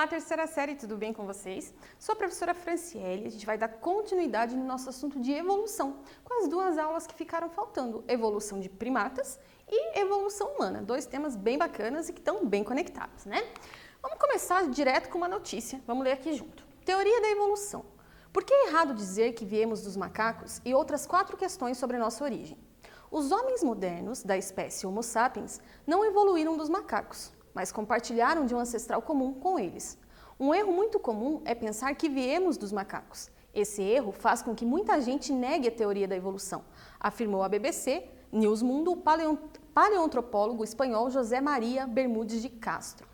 Olá, terceira série, tudo bem com vocês? Sou a professora Franciele, a gente vai dar continuidade no nosso assunto de evolução, com as duas aulas que ficaram faltando, evolução de primatas e evolução humana, dois temas bem bacanas e que estão bem conectados, né? Vamos começar direto com uma notícia, vamos ler aqui junto. Teoria da evolução. Por que é errado dizer que viemos dos macacos e outras 4 questões sobre a nossa origem? Os homens modernos da espécie Homo sapiens não evoluíram dos macacos, mas compartilharam de um ancestral comum com eles. Um erro muito comum é pensar que viemos dos macacos. Esse erro faz com que muita gente negue a teoria da evolução, afirmou a BBC News Mundo o paleoantropólogo espanhol José Maria Bermúdez de Castro.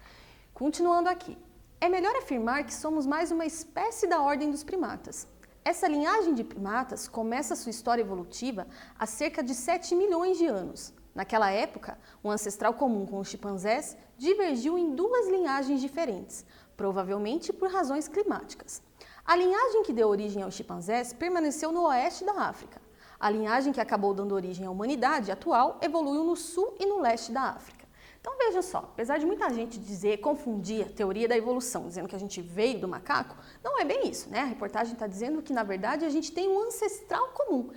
Continuando aqui, é melhor afirmar que somos mais uma espécie da ordem dos primatas. Essa linhagem de primatas começa sua história evolutiva há cerca de 7 milhões de anos. Naquela época, um ancestral comum com os chimpanzés divergiu em 2 linhagens diferentes, provavelmente por razões climáticas. A linhagem que deu origem aos chimpanzés permaneceu no oeste da África. A linhagem que acabou dando origem à humanidade atual evoluiu no sul e no leste da África. Então vejam só, apesar de muita gente confundir a teoria da evolução, dizendo que a gente veio do macaco, não é bem isso, né? A reportagem está dizendo que, na verdade, a gente tem um ancestral comum.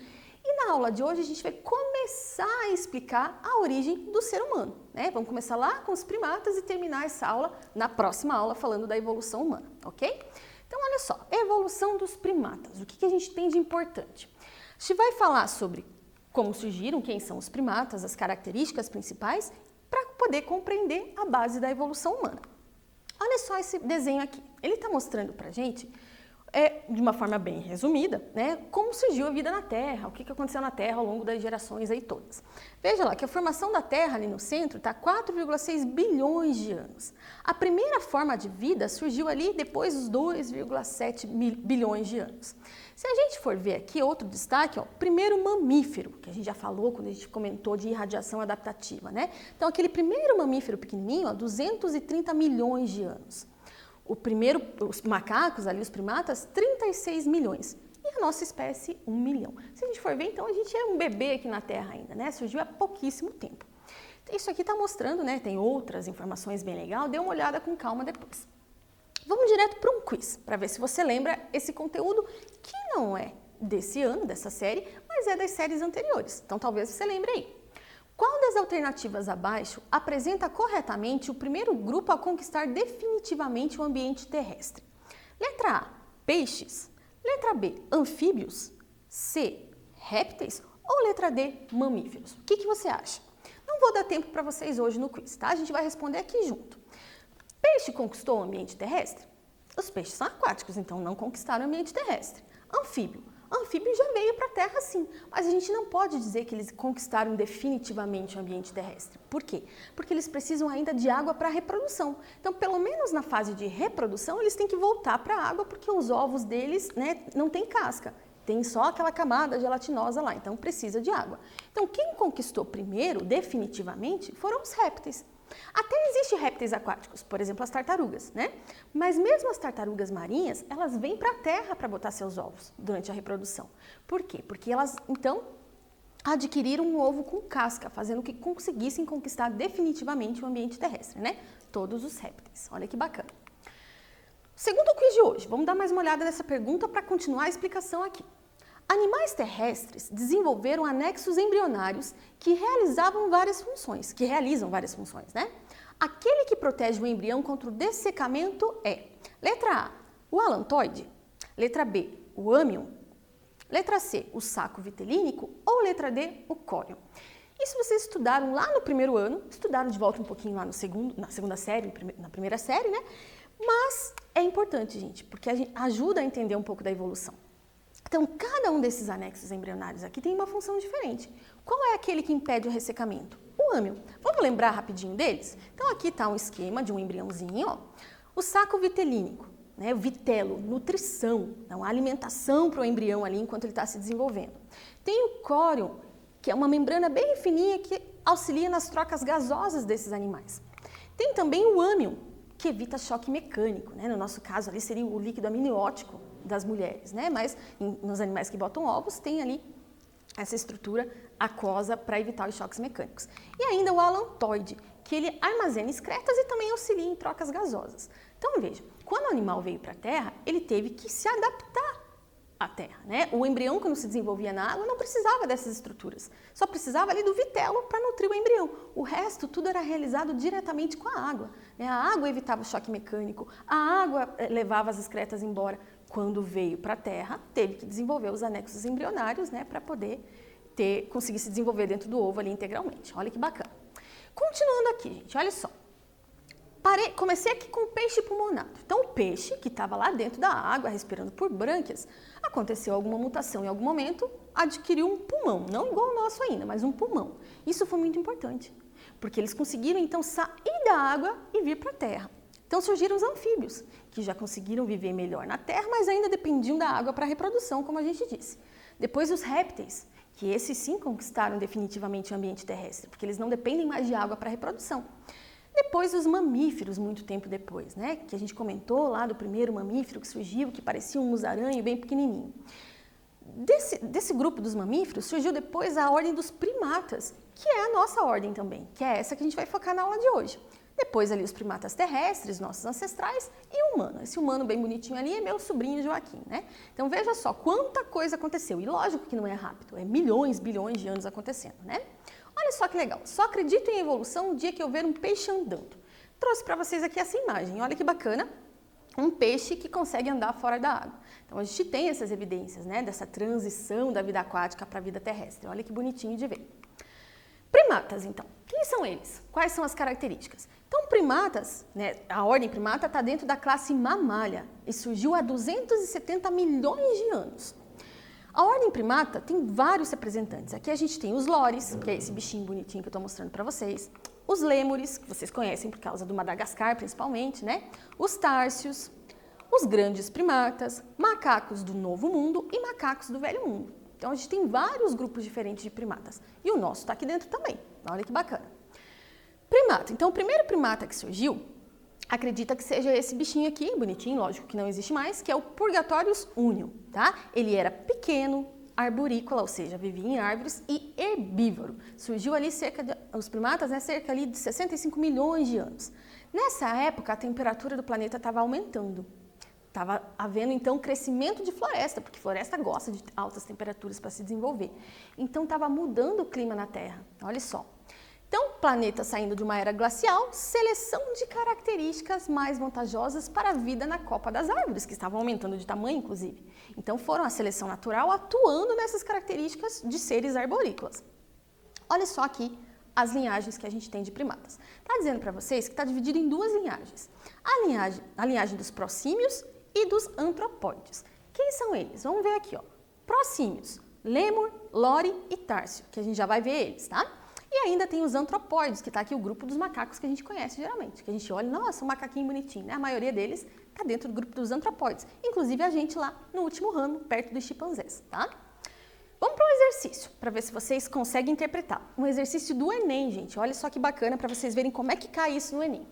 E na aula de hoje a gente vai começar a explicar a origem do ser humano, né? Vamos começar lá com os primatas e terminar essa aula na próxima aula falando da evolução humana, ok? Então olha só, evolução dos primatas, o que a gente tem de importante? A gente vai falar sobre como surgiram, quem são os primatas, as características principais, para poder compreender a base da evolução humana. Olha só esse desenho aqui, ele está mostrando para a gente de uma forma bem resumida, né, como surgiu a vida na Terra, o que aconteceu na Terra ao longo das gerações aí todas. Veja lá que a formação da Terra ali no centro está 4,6 bilhões de anos. A primeira forma de vida surgiu ali depois dos 2,7 bilhões de anos. Se a gente for ver aqui, outro destaque, ó, primeiro mamífero, que a gente já falou quando a gente comentou de irradiação adaptativa, né? Então, aquele primeiro mamífero pequenininho, ó, 230 milhões de anos. Os macacos ali, os primatas, 36 milhões. E a nossa espécie, 1 milhão. Se a gente for ver, então, a gente é um bebê aqui na Terra ainda, né? Surgiu há pouquíssimo tempo. Isso aqui está mostrando, né? Tem outras informações bem legais, dê uma olhada com calma depois. Vamos direto para um quiz, para ver se você lembra esse conteúdo que não é desse ano, dessa série, mas é das séries anteriores. Então, talvez você lembre aí. Qual das alternativas abaixo apresenta corretamente o primeiro grupo a conquistar definitivamente o ambiente terrestre? Letra A, peixes. Letra B, anfíbios. C, répteis. Ou letra D, mamíferos? O que você acha? Não vou dar tempo para vocês hoje no quiz, tá? A gente vai responder aqui junto. Peixe conquistou o ambiente terrestre? Os peixes são aquáticos, então não conquistaram o ambiente terrestre. Anfíbio. Anfíbio já veio para a Terra sim, mas a gente não pode dizer que eles conquistaram definitivamente o ambiente terrestre. Por quê? Porque eles precisam ainda de água para a reprodução. Então, pelo menos na fase de reprodução, eles têm que voltar para a água, porque os ovos deles, né, não tem casca. Tem só aquela camada gelatinosa lá, então precisa de água. Então, quem conquistou primeiro, definitivamente, foram os répteis. Até existem répteis aquáticos, por exemplo, as tartarugas, né? Mas mesmo as tartarugas marinhas, elas vêm para a terra para botar seus ovos durante a reprodução. Por quê? Porque elas, então, adquiriram um ovo com casca, fazendo que conseguissem conquistar definitivamente o ambiente terrestre, né? Todos os répteis. Olha que bacana. Segundo quiz de hoje, vamos dar mais uma olhada nessa pergunta para continuar a explicação aqui. Animais terrestres desenvolveram anexos embrionários que realizam várias funções, né? Aquele que protege o embrião contra o dessecamento é: letra A, o alantoide, letra B, o âmion, letra C, o saco vitelínico ou letra D, o córeo. Isso vocês estudaram lá no primeiro ano, estudaram de volta um pouquinho lá na segunda série, na primeira série, né? Mas é importante, gente, porque ajuda a entender um pouco da evolução. Então, cada um desses anexos embrionários aqui tem uma função diferente. Qual é aquele que impede o ressecamento? O âmion. Vamos lembrar rapidinho deles? Então, aqui está um esquema de um embriãozinho, ó. O saco vitelínico, né? O vitelo, nutrição, então, a alimentação para o embrião ali enquanto ele está se desenvolvendo. Tem o córeo, que é uma membrana bem fininha que auxilia nas trocas gasosas desses animais. Tem também o âmion, que evita choque mecânico, né? No nosso caso ali seria o líquido amniótico das mulheres, né? Mas nos animais que botam ovos tem ali essa estrutura aquosa para evitar os choques mecânicos. E ainda o alantoide, que ele armazena excretas e também auxilia em trocas gasosas. Então veja, quando o animal veio para a Terra, ele teve que se adaptar à Terra, né? O embrião, quando se desenvolvia na água, não precisava dessas estruturas. Só precisava ali do vitelo para nutrir o embrião. O resto, tudo era realizado diretamente com a água, né? A água evitava o choque mecânico, a água levava as excretas embora. Quando veio para a Terra, teve que desenvolver os anexos embrionários, né? Para poder conseguir se desenvolver dentro do ovo ali integralmente. Olha que bacana. Continuando aqui, gente, olha só. Comecei aqui com o peixe pulmonado. Então, o peixe, que estava lá dentro da água, respirando por brânquias, aconteceu alguma mutação em algum momento, adquiriu um pulmão. Não igual o nosso ainda, mas um pulmão. Isso foi muito importante, porque eles conseguiram, então, sair da água e vir para a terra. Então, surgiram os anfíbios, que já conseguiram viver melhor na terra, mas ainda dependiam da água para a reprodução, como a gente disse. Depois, os répteis, que esses sim conquistaram definitivamente o ambiente terrestre, porque eles não dependem mais de água para a reprodução. Depois os mamíferos, muito tempo depois, né? Que a gente comentou lá do primeiro mamífero que surgiu, que parecia um musaranho bem pequenininho. Desse grupo dos mamíferos surgiu depois a ordem dos primatas, que é a nossa ordem também, que é essa que a gente vai focar na aula de hoje. Depois ali os primatas terrestres, nossos ancestrais, e o humano. Esse humano bem bonitinho ali é meu sobrinho Joaquim, né? Então veja só quanta coisa aconteceu. E lógico que não é rápido, é milhões, bilhões de anos acontecendo, né? Olha só que legal, só acredito em evolução o dia que eu ver um peixe andando. Trouxe para vocês aqui essa imagem, olha que bacana, um peixe que consegue andar fora da água. Então a gente tem essas evidências, né, dessa transição da vida aquática para a vida terrestre, olha que bonitinho de ver. Primatas, então, quem são eles? Quais são as características? Então primatas, né, a ordem primata está dentro da classe mamália e surgiu há 270 milhões de anos. A ordem primata tem vários representantes. Aqui a gente tem os lores, que é esse bichinho bonitinho que eu estou mostrando para vocês. Os lêmures, que vocês conhecem por causa do Madagascar, principalmente, né? Os társios, os grandes primatas, macacos do Novo Mundo e macacos do Velho Mundo. Então a gente tem vários grupos diferentes de primatas. E o nosso está aqui dentro também. Olha que bacana. Primata. Então o primeiro primata que surgiu, acredita que seja esse bichinho aqui, bonitinho, lógico que não existe mais, que é o Purgatórius union, tá? Ele era pequeno, arborícola, ou seja, vivia em árvores e herbívoro. Surgiu ali os primatas, né, cerca ali de 65 milhões de anos. Nessa época, a temperatura do planeta estava aumentando. Estava havendo, então, crescimento de floresta, porque floresta gosta de altas temperaturas para se desenvolver. Então, estava mudando o clima na Terra, olha só. Então, planeta saindo de uma era glacial, seleção de características mais vantajosas para a vida na copa das árvores, que estavam aumentando de tamanho, inclusive. Então, foram a seleção natural atuando nessas características de seres arborícolas. Olha só aqui as linhagens que a gente tem de primatas. Está dizendo para vocês que está dividido em duas linhagens. A linhagem dos prosímios e dos antropóides. Quem são eles? Vamos ver aqui, ó. Prosímios, lêmur, lore e társio, que a gente já vai ver eles, tá? E ainda tem os antropóides, que está aqui o grupo dos macacos que a gente conhece geralmente, que a gente olha, nossa, um macaquinho bonitinho, né? A maioria deles está dentro do grupo dos antropóides, inclusive a gente lá no último ramo, perto dos chimpanzés, tá? Vamos para um exercício, para ver se vocês conseguem interpretar. Um exercício do Enem, gente, olha só que bacana para vocês verem como é que cai isso no Enem.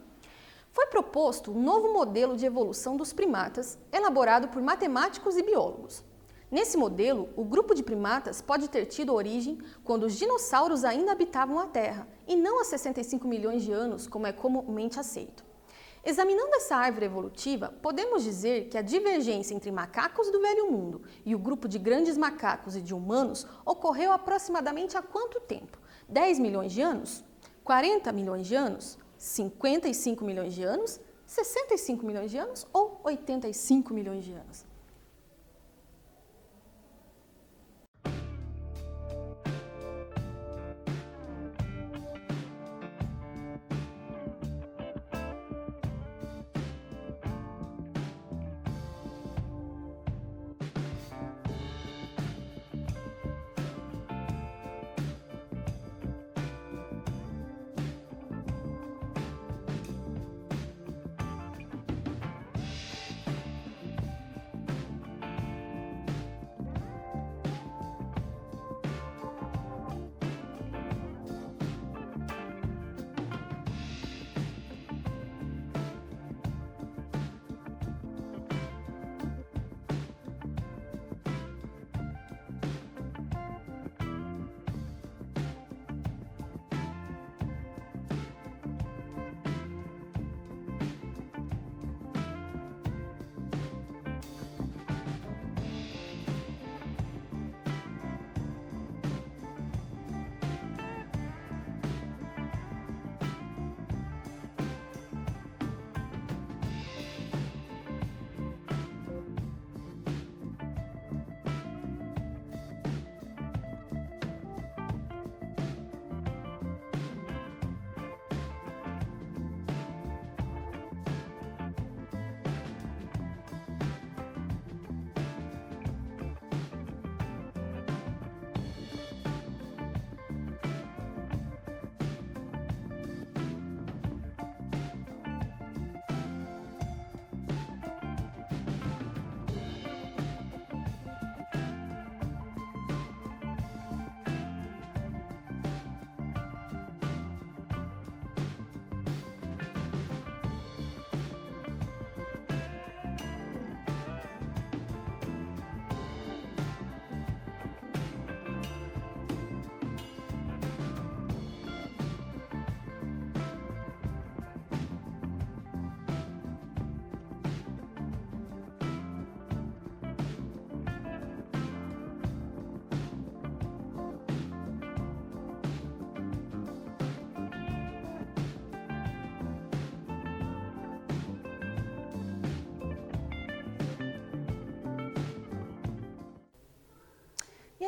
Foi proposto um novo modelo de evolução dos primatas, elaborado por matemáticos e biólogos. Nesse modelo, o grupo de primatas pode ter tido origem quando os dinossauros ainda habitavam a Terra, e não há 65 milhões de anos, como é comumente aceito. Examinando essa árvore evolutiva, podemos dizer que a divergência entre macacos do Velho Mundo e o grupo de grandes macacos e de humanos ocorreu aproximadamente há quanto tempo? 10 milhões de anos? 40 milhões de anos? 55 milhões de anos? 65 milhões de anos? Ou 85 milhões de anos?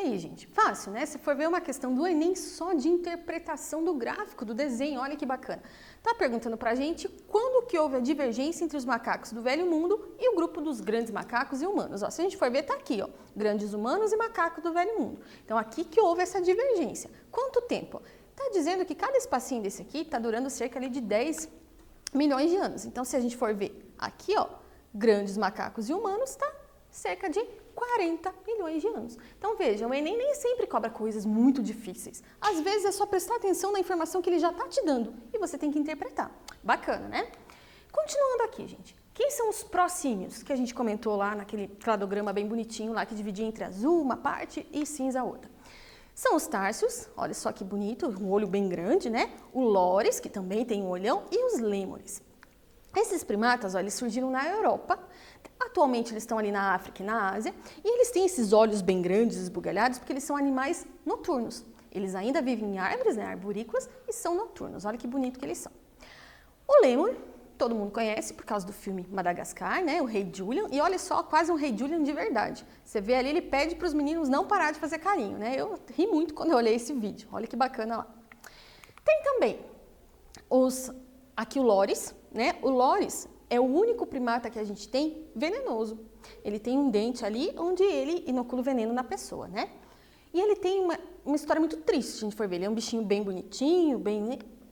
aí, gente? Fácil, né? Se for ver uma questão do Enem só de interpretação do gráfico, do desenho, olha que bacana. Tá perguntando pra gente quando que houve a divergência entre os macacos do Velho Mundo e o grupo dos grandes macacos e humanos. Ó, se a gente for ver, tá aqui, ó, grandes humanos e macacos do Velho Mundo. Então, aqui que houve essa divergência. Quanto tempo? Tá dizendo que cada espacinho desse aqui tá durando cerca ali de 10 milhões de anos. Então, se a gente for ver aqui, ó, grandes macacos e humanos, tá cerca de 40 milhões de anos. Então vejam, o Enem nem sempre cobra coisas muito difíceis. Às vezes é só prestar atenção na informação que ele já está te dando e você tem que interpretar. Bacana, né? Continuando aqui, gente. Quem são os prosímios que a gente comentou lá naquele cladograma bem bonitinho lá que dividia entre azul uma parte e cinza a outra? São os társios, olha só que bonito, um olho bem grande, né? O lores, que também tem um olhão, e os lêmures. Esses primatas, olha, eles surgiram na Europa. Atualmente eles estão ali na África e na Ásia, e eles têm esses olhos bem grandes, esbugalhados, porque eles são animais noturnos. Eles ainda vivem em árvores, né, arborícolas, e são noturnos. Olha que bonito que eles são. O lêmur, todo mundo conhece por causa do filme Madagascar, né, o Rei Julian, e olha só, quase um Rei Julian de verdade. Você vê ali, ele pede para os meninos não parar de fazer carinho, né? Eu ri muito quando eu olhei esse vídeo. Olha que bacana lá. Tem também aqui o lores, né? O lores é o único primata que a gente tem venenoso. Ele tem um dente ali onde ele inocula o veneno na pessoa, né? E ele tem uma história muito triste, se a gente for ver. Ele é um bichinho bem bonitinho,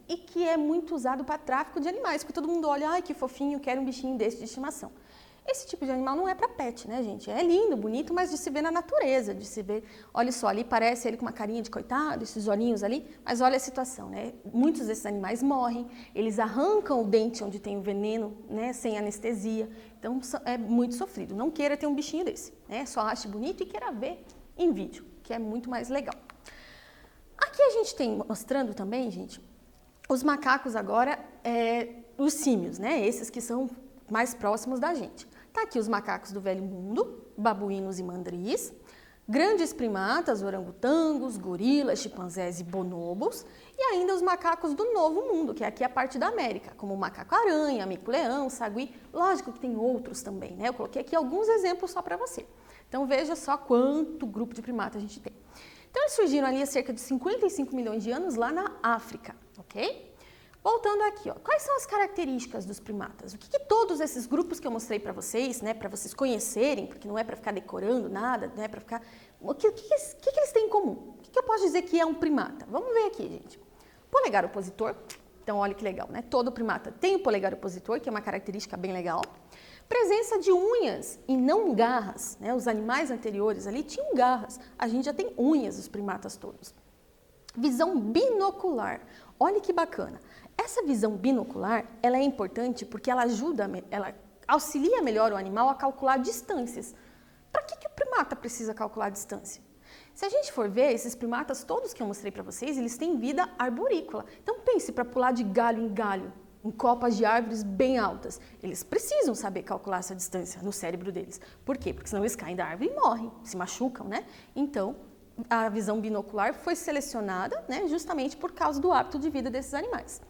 e que é muito usado para tráfico de animais, porque todo mundo olha, ai que fofinho, quero um bichinho desse de estimação. Esse tipo de animal não é para pet, né, gente? É lindo, bonito, mas de se ver na natureza, de se ver, olha só, ali parece ele com uma carinha de coitado, esses olhinhos ali, mas olha a situação, né? Muitos desses animais morrem, eles arrancam o dente onde tem o veneno, né, sem anestesia, então é muito sofrido. Não queira ter um bichinho desse, né? Só ache bonito e queira ver em vídeo, que é muito mais legal. Aqui a gente tem, mostrando também, gente, os macacos agora, os símios, né? Esses que são mais próximos da gente. Tá aqui os macacos do Velho Mundo, babuínos e mandris, grandes primatas, orangotangos, gorilas, chimpanzés e bonobos, e ainda os macacos do Novo Mundo, que é aqui a parte da América, como o macaco-aranha, mico-leão, sagui. Lógico que tem outros também, né? Eu coloquei aqui alguns exemplos só para você. Então veja só quanto grupo de primata a gente tem. Então eles surgiram ali há cerca de 55 milhões de anos lá na África, ok? Voltando aqui, ó, quais são as características dos primatas? O que todos esses grupos que eu mostrei para vocês, né, para vocês conhecerem, porque não é para ficar decorando nada, né, para ficar... O que eles têm em comum? O que eu posso dizer que é um primata? Vamos ver aqui, gente. Polegar opositor, então olha que legal, né? Todo primata tem o polegar opositor, que é uma característica bem legal. Presença de unhas e não garras, né? Os animais anteriores ali tinham garras, a gente já tem unhas, os primatas todos. Visão binocular, olha que bacana. Essa visão binocular, ela é importante porque ela auxilia melhor o animal a calcular distâncias. Para que o primata precisa calcular distância? Se a gente for ver, esses primatas todos que eu mostrei para vocês, eles têm vida arborícola. Então pense, para pular de galho em galho, em copas de árvores bem altas, eles precisam saber calcular essa distância no cérebro deles. Por quê? Porque senão eles caem da árvore e morrem, se machucam, né? Então, a visão binocular foi selecionada, né, justamente por causa do hábito de vida desses animais.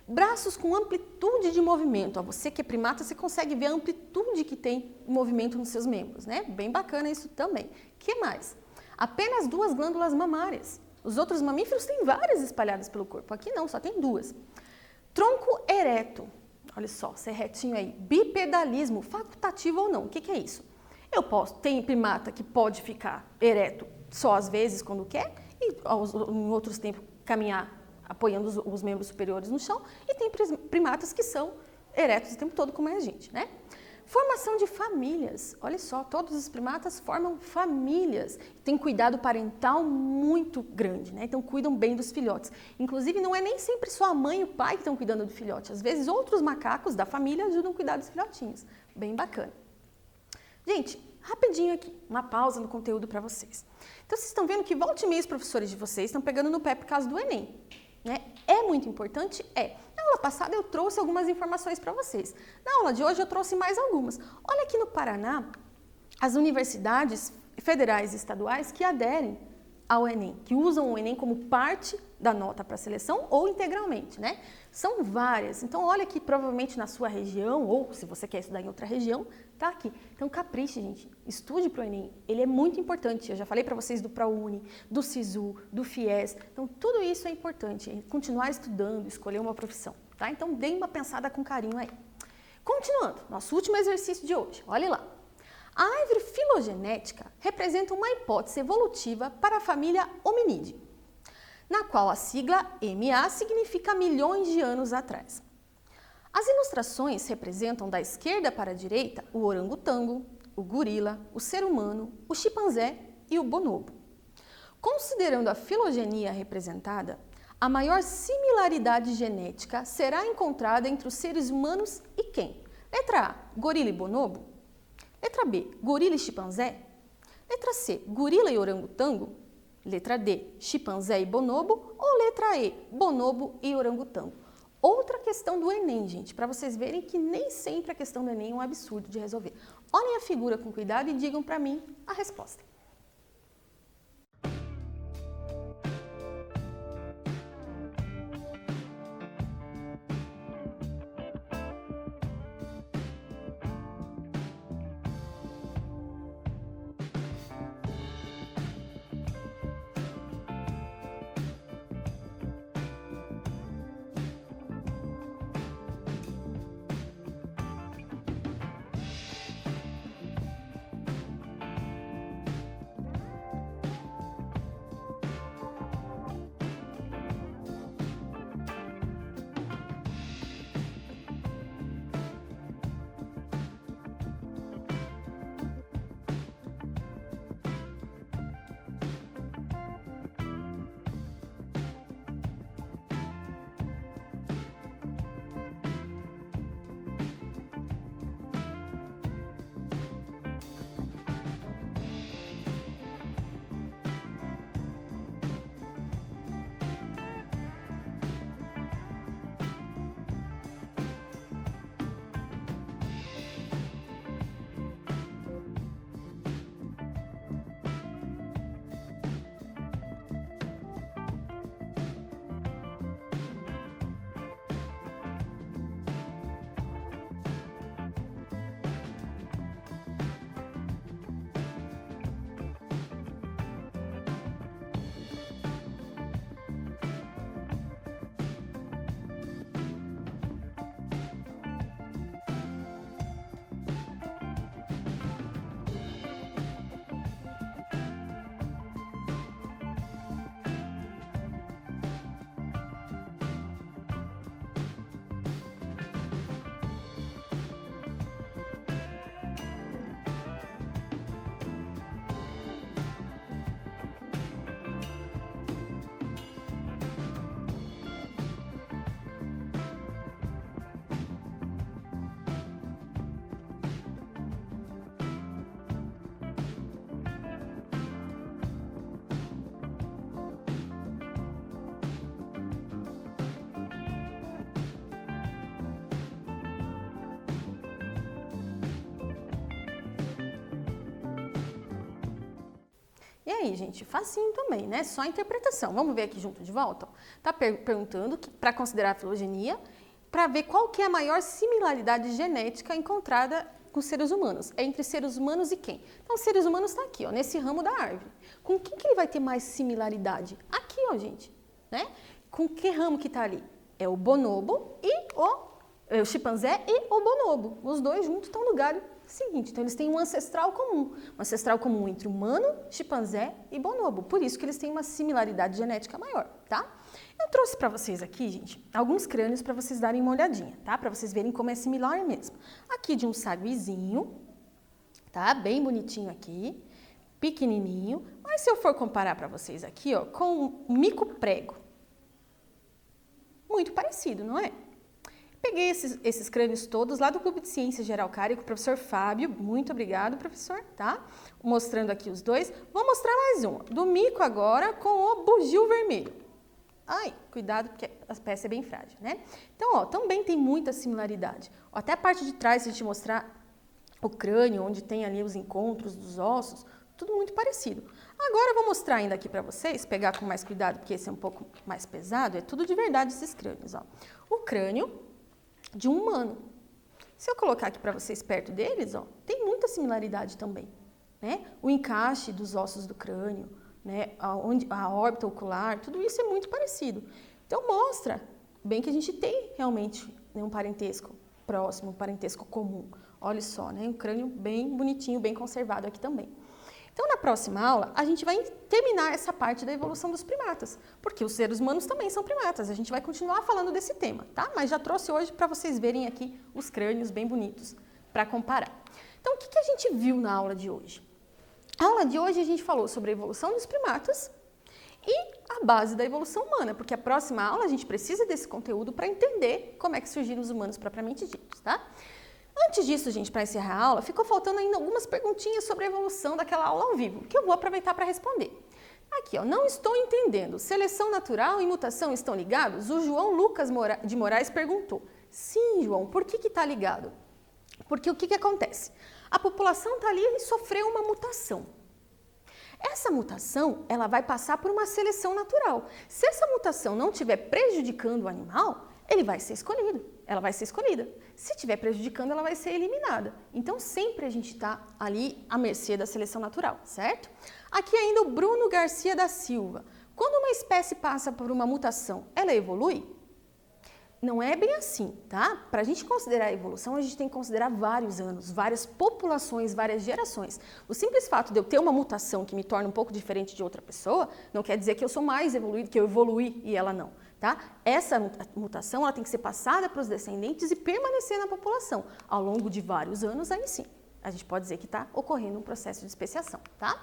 Braços com amplitude de movimento. Ó, você que é primata, você consegue ver a amplitude que tem o movimento nos seus membros, né? Bem bacana isso também. O que mais? Apenas 2 glândulas mamárias. Os outros mamíferos têm várias espalhadas pelo corpo. Aqui não, só tem 2. Tronco ereto. Olha só, ser retinho aí. Bipedalismo, facultativo ou não. O que é isso? Tem primata que pode ficar ereto só às vezes quando quer e em outros tempos caminhar apoiando os membros superiores no chão, e tem primatas que são eretos o tempo todo, como é a gente, né? Formação de famílias. Olha só, todos os primatas formam famílias. Tem cuidado parental muito grande, né? Então cuidam bem dos filhotes. Inclusive, não é nem sempre só a mãe e o pai que estão cuidando do filhote. Às vezes, outros macacos da família ajudam a cuidar dos filhotinhos. Bem bacana. Gente, rapidinho aqui, uma pausa no conteúdo para vocês. Então, vocês estão vendo que volta e meia os professores de vocês estão pegando no pé por causa do Enem. Né? É muito importante? É. Na aula passada eu trouxe algumas informações para vocês. Na aula de hoje eu trouxe mais algumas. Olha aqui no Paraná, as universidades federais e estaduais que aderem ao Enem, que usam o Enem como parte da nota para seleção ou integralmente, né? São várias. Então, olha aqui, provavelmente na sua região, ou se você quer estudar em outra região, tá aqui. Então, capriche, gente. Estude para o Enem. Ele é muito importante. Eu já falei para vocês do ProUni, do SISU, do FIES. Então, tudo isso é importante. Continuar estudando, escolher uma profissão, tá? Então, dê uma pensada com carinho aí. Continuando, nosso último exercício de hoje. Olha lá. A árvore filogenética representa uma hipótese evolutiva para a família Hominidae, na qual a sigla MA significa milhões de anos atrás. As ilustrações representam da esquerda para a direita o orangotango, o gorila, o ser humano, o chimpanzé e o bonobo. Considerando a filogenia representada, a maior similaridade genética será encontrada entre os seres humanos e quem? Letra A, gorila e bonobo? Letra B, gorila e chimpanzé? Letra C, gorila e orangotango? Letra D, chimpanzé e bonobo? Ou letra E, bonobo e orangotango? Outra questão do Enem, gente, para vocês verem que nem sempre a questão do Enem é um absurdo de resolver. Olhem a figura com cuidado e digam para mim a resposta. E aí, gente, facinho também, né? Só interpretação. Vamos ver aqui junto de volta? Tá perguntando para considerar a filogenia, para ver qual que é a maior similaridade genética encontrada com seres humanos. É entre seres humanos e quem? Então, seres humanos está aqui, ó, nesse ramo da árvore. Com quem que ele vai ter mais similaridade? Aqui, ó, gente, né? Com que ramo que está ali? É o bonobo e o chimpanzé e o bonobo. Os dois juntos estão no galho seguinte. Então, eles têm um ancestral comum entre humano, chimpanzé e bonobo. Por isso que eles têm uma similaridade genética maior, tá? Eu trouxe para vocês aqui, gente, alguns crânios para vocês darem uma olhadinha, tá? Para vocês verem como é similar mesmo. Aqui de um saguizinho, tá? Bem bonitinho aqui, pequenininho. Mas se eu for comparar para vocês aqui, ó, com um mico-prego, muito parecido, não é? Peguei esses crânios todos lá do Clube de Ciências de Araucária com o professor Fábio. Muito obrigado, professor, tá? Mostrando aqui os dois. Vou mostrar mais um, do mico agora com o bugio vermelho. Ai, cuidado, porque a peça é bem frágil, né? Então, ó, também tem muita similaridade. Ó, até a parte de trás, se a gente mostrar o crânio, onde tem ali os encontros dos ossos, tudo muito parecido. Agora eu vou mostrar ainda aqui para vocês, pegar com mais cuidado, porque esse é um pouco mais pesado, é tudo de verdade esses crânios, ó. O crânio de um humano. Se eu colocar aqui para vocês perto deles, ó, tem muita similaridade também, né? O encaixe dos ossos do crânio, né? A órbita ocular, tudo isso é muito parecido. Então mostra bem que a gente tem realmente, né, um parentesco próximo, um parentesco comum. Olha só, né? Um crânio bem bonitinho, bem conservado aqui também. Então, na próxima aula, a gente vai terminar essa parte da evolução dos primatas, porque os seres humanos também são primatas. A gente vai continuar falando desse tema, tá? Mas já trouxe hoje para vocês verem aqui os crânios bem bonitos para comparar. Então, o que a gente viu na aula de hoje? Na aula de hoje, a gente falou sobre a evolução dos primatas e a base da evolução humana, porque a próxima aula a gente precisa desse conteúdo para entender como é que surgiram os humanos propriamente ditos, tá? Antes disso, gente, para encerrar a aula, ficou faltando ainda algumas perguntinhas sobre a evolução daquela aula ao vivo, que eu vou aproveitar para responder. Aqui, ó, não estou entendendo. Seleção natural e mutação estão ligados? O João Lucas de Moraes perguntou. Sim, João, por que está ligado? Porque o que acontece? A população está ali e sofreu uma mutação. Essa mutação, ela vai passar por uma seleção natural. Se essa mutação não estiver prejudicando o animal, ele vai ser escolhido, ela vai ser escolhida. Se estiver prejudicando, ela vai ser eliminada. Então, sempre a gente está ali à mercê da seleção natural, certo? Aqui ainda o Bruno Garcia da Silva. Quando uma espécie passa por uma mutação, ela evolui? Não é bem assim, tá? Para a gente considerar a evolução, a gente tem que considerar vários anos, várias populações, várias gerações. O simples fato de eu ter uma mutação que me torna um pouco diferente de outra pessoa, não quer dizer que eu sou mais evoluído, que eu evoluí e ela não. Tá? Essa mutação ela tem que ser passada para os descendentes e permanecer na população. Ao longo de vários anos, aí sim, a gente pode dizer que está ocorrendo um processo de especiação. Tá?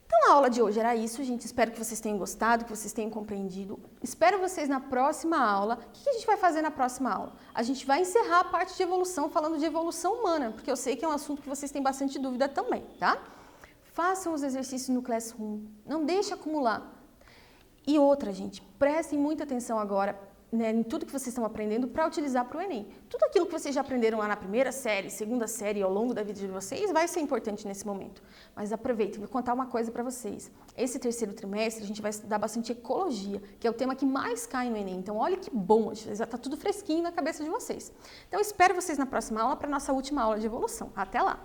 Então, a aula de hoje era isso, gente. Espero que vocês tenham gostado, que vocês tenham compreendido. Espero vocês na próxima aula. O que a gente vai fazer na próxima aula? A gente vai encerrar a parte de evolução falando de evolução humana, porque eu sei que é um assunto que vocês têm bastante dúvida também, tá? Façam os exercícios no Classroom, não deixe acumular. E outra, gente, prestem muita atenção agora, né, em tudo que vocês estão aprendendo para utilizar para o Enem. Tudo aquilo que vocês já aprenderam lá na primeira série, segunda série, ao longo da vida de vocês, vai ser importante nesse momento. Mas aproveitem, vou contar uma coisa para vocês. Esse terceiro trimestre a gente vai estudar bastante ecologia, que é o tema que mais cai no Enem. Então, olha que bom, já está tudo fresquinho na cabeça de vocês. Então, espero vocês na próxima aula para a nossa última aula de evolução. Até lá!